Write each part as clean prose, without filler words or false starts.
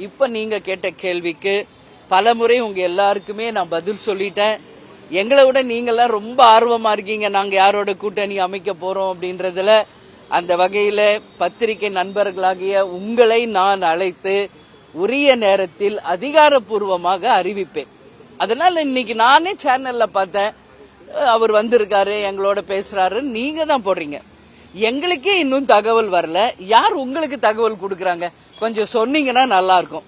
இப்ப நீங்க கேட்ட கேள்விக்கு பலமுறை உங்க எல்லாருக்குமே நான் பதில் சொல்லிட்டேன். எங்களை விட நீங்கெல்லாம் ரொம்ப ஆர்வமா இருக்கீங்க நாங்க யாரோட கூட்டணி அமைக்க போறோம் அப்படின்றதுல. அந்த வகையில பத்திரிகை நண்பர்களாகிய உங்களை நான் அழைத்து உரிய நேரத்தில் அதிகாரப்பூர்வமாக அறிவிப்பேன். அதனால இன்னைக்கு நானே சேனல்ல பார்த்தேன், அவர் வந்திருக்காரு எங்களோட பேசுறாரு, நீங்க தான் போடுறீங்க. எங்களுக்கே இன்னும் தகவல் வரல. யார் உங்களுக்கு தகவல் கொடுக்கறாங்க? கொஞ்சம் சொன்னீங்கன்னா நல்லா இருக்கும்.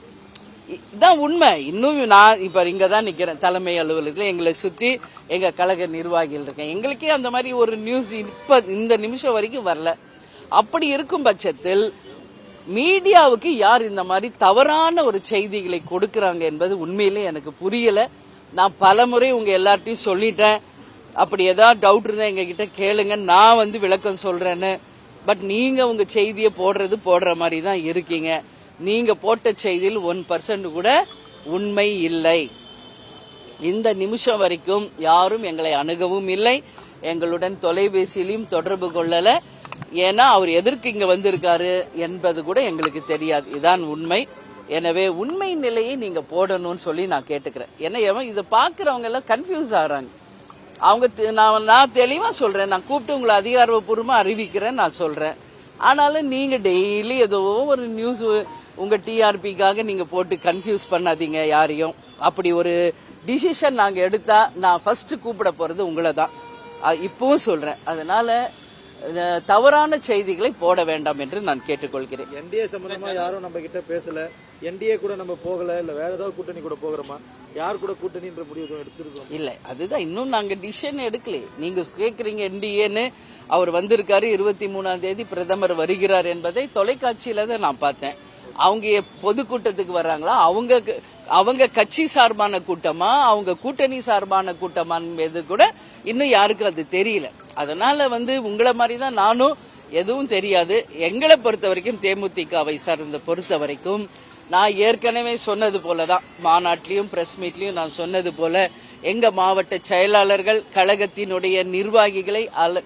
இதான் உண்மை. இன்னும் நான் இப்ப இங்க தான் நிக்கிறேன் தலைமை அலுவலகத்தில். எங்களை சுத்தி எங்க கழக நிர்வாகிகள் இருக்கேன். எங்களுக்கே அந்த மாதிரி ஒரு நியூஸ் இப்ப இந்த நிமிஷம் வரைக்கும் வரல. அப்படி இருக்கும் பட்சத்தில் மீடியாவுக்கு யார் இந்த மாதிரி தவறான ஒரு செய்திகளை கொடுக்கறாங்க என்பது உண்மையிலே எனக்கு புரியல. நான் பலமுறை உங்க எல்லார்ட்டையும் சொல்லிட்டேன். அப்படி ஏதாவது டவுட் இருந்தா எங்க கிட்ட கேளுங்க, நான் விளக்கம் சொல்றேன்னு. பட் நீங்க உங்க செய்தியை போடுற மாதிரி தான் இருக்கீங்க. நீங்க போட்ட செய்தியில் 1% கூட உண்மை இல்லை. இந்த நிமிஷம் வரைக்கும் யாரும் எங்களை அணுகவும் இல்லை, எங்களுடன் தொலைபேசியிலும் தொடர்பு கொள்ளல. ஏன்னா அவர் எதற்கு இங்க வந்திருக்காரு என்பது கூட எங்களுக்கு தெரியாது. இதான் உண்மை. எனவே உண்மை நிலையை நீங்க போடணும்னு சொல்லி நான் கேட்டுக்கிறேன். ஏன்னா இதை பாக்குறவங்க எல்லாம் கன்ஃபியூஸ் ஆகுறாங்க. நான் தெளிவா சொல்றேன், நான் கூப்பிட்டு உங்களை அதிகாரப்பூர்வமா அறிவிக்கிறேன் நான் சொல்றேன். ஆனாலும் நீங்க டெய்லி ஏதோ ஒரு நியூஸ் உங்க டிஆர்பிக்காக நீங்க போட்டு கன்ஃபியூஸ் பண்ணாதீங்க யாரையும். அப்படி ஒரு டிசிஷன் நாங்க எடுத்தா நான் ஃபர்ஸ்ட் கூப்பிட போறது உங்களை தான். இப்பவும் சொல்றேன். அதனால தவறான செய்திகளை போட வேண்டாம் என்று நான் கேட்டுக்கொள்கிறேன். என்டிஏ சம்பந்தமா யாரும் நம்ம கிட்ட பேசல, என்டிஏ கூட நம்ம போகல, இல்ல வேற ஏதாவது கூட்டணி கூட போகிறோமா, யார் கூட கூட்டணின்ற முடிவு எடுத்திருக்கோம் இல்ல. அதுதான் இன்னும் நாங்க டிசிஷன் எடுக்கல. நீங்க கேக்குறீங்க என்டிஏன்னு. அவர் வந்திருக்காரு, 23ஆம் தேதி பிரதமர் வருகிறார் என்பதை தொலைக்காட்சியில தான் நான் பார்த்தேன். அவங்க பொதுக்கூட்டத்துக்கு வர்றாங்களா, அவங்க கட்சி சார்பான கூட்டமா, அவங்க கூட்டணி சார்பான கூட்டமா என்பது கூட இன்னும் யாருக்கும் அது தெரியல. அதனால உங்களை மாதிரி தான் நானும் எதுவும் தெரியாது. எங்களை பொறுத்த வரைக்கும் தேமுதிகவை சார்ந்த பொறுத்த வரைக்கும் நான் ஏற்கனவே சொன்னது போலதான், மாநாட்டிலையும் பிரஸ் மீட்லயும் நான் சொன்னது போல, எங்க மாவட்ட செயலாளர்கள் கழகத்தினுடைய நிர்வாகிகளை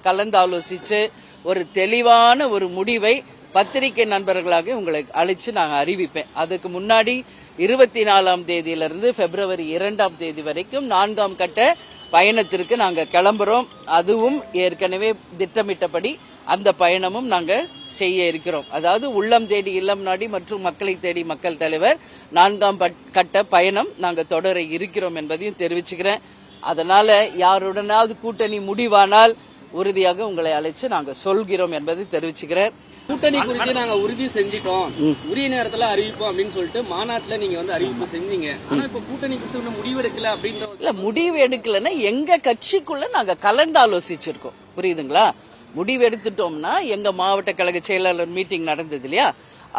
கலந்தாலோசிச்சு ஒரு தெளிவான ஒரு முடிவை பத்திரிகை நண்பர்களாக உங்களை அழைச்சு நாங்க அறிவிப்பேன். அதுக்கு முன்னாடி 24ஆம் தேதியிலிருந்து பிப்ரவரி 2ஆம் தேதி வரைக்கும் 4ஆம் கட்ட பயணத்திற்கு நாங்க கிளம்புறோம். அதுவும் ஏற்கனவே திட்டமிட்டபடி அந்த பயணமும் நாங்க செய்ய இருக்கிறோம். அதாவது உள்ளம் தேடி இல்லம் நாடி மற்றும் மக்களை தேடி மக்கள் தலைவர் 4ஆம் கட்ட பயணம் நாங்க தொடர இருக்கிறோம் என்பதையும் தெரிவிச்சுக்கிறேன். அதனால யாருடனாவது கூட்டணி முடிவானால் உறுதியாக உங்களை அழைச்சு நாங்க சொல்கிறோம் என்பதை தெரிவிச்சுக்கிறேன். கூட்டணி குறித்து நாங்க உறுதி செஞ்சிட்டோம், உரிய நேரத்துல அறிவிப்போம் அப்படின்னு சொல்லிட்டு மாநாட்டுல நீங்க அறிவிப்பு செஞ்சீங்க. ஆனா இப்ப கூட்டணி குறித்து முடிவு எடுக்கல அப்படின்ற இல்ல, முடிவு எடுக்கலன்னா எங்க கட்சிக்குள்ள நாங்க கலந்து ஆலோசிச்சிருக்கோம். புரியுதுங்களா? முடிவு எடுத்துட்டோம்னா எங்க மாவட்ட கழக செயலாளர் மீட்டிங் நடந்தது இல்லையா,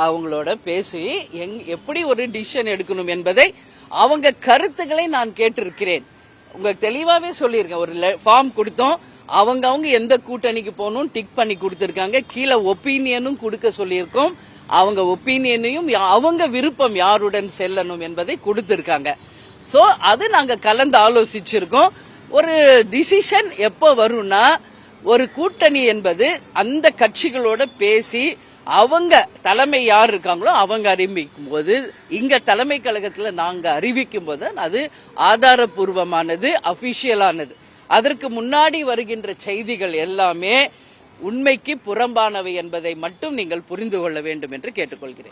அவங்களோட பேசி எப்படி ஒரு டிசிஷன் எடுக்கணும் என்பதை அவங்க கருத்துக்களை நான் கேட்டிருக்கிறேன். உங்களுக்கு தெளிவாவே சொல்லியிருக்கேன். ஒரு ஃபார்ம் கொடுத்தோம், அவங்க எந்த கூட்டணிக்கு போகணும் டிக் பண்ணி கொடுத்திருக்காங்க. கீழே ஒப்பீனியனும் கொடுக்க சொல்லியிருக்கோம். அவங்க ஒப்பீனியனையும் அவங்க விருப்பம் யாருடன் செல்லணும் என்பதை கொடுத்திருக்காங்க. சோ அது நாங்க கலந்து ஆலோசிச்சிருக்கோம். ஒரு டிசிஷன் எப்போ வரும்னா, ஒரு கூட்டணி என்பது அந்த கட்சிகளோட பேசி அவங்க தலைமை யார் இருக்காங்களோ அவங்க அறிவிக்கும் போது, இங்க தலைமை கழகத்துல நாங்க அறிவிக்கும் போது அது ஆதாரபூர்வமானது, அபிஷியலானது. அதற்கு முன்னாடி வருகின்ற செய்திகள் எல்லாமே உண்மைக்கு புறம்பானவை என்பதை மட்டும் நீங்கள் புரிந்து கொள்ள வேண்டும் என்று கேட்டுக்கொள்கிறேன்.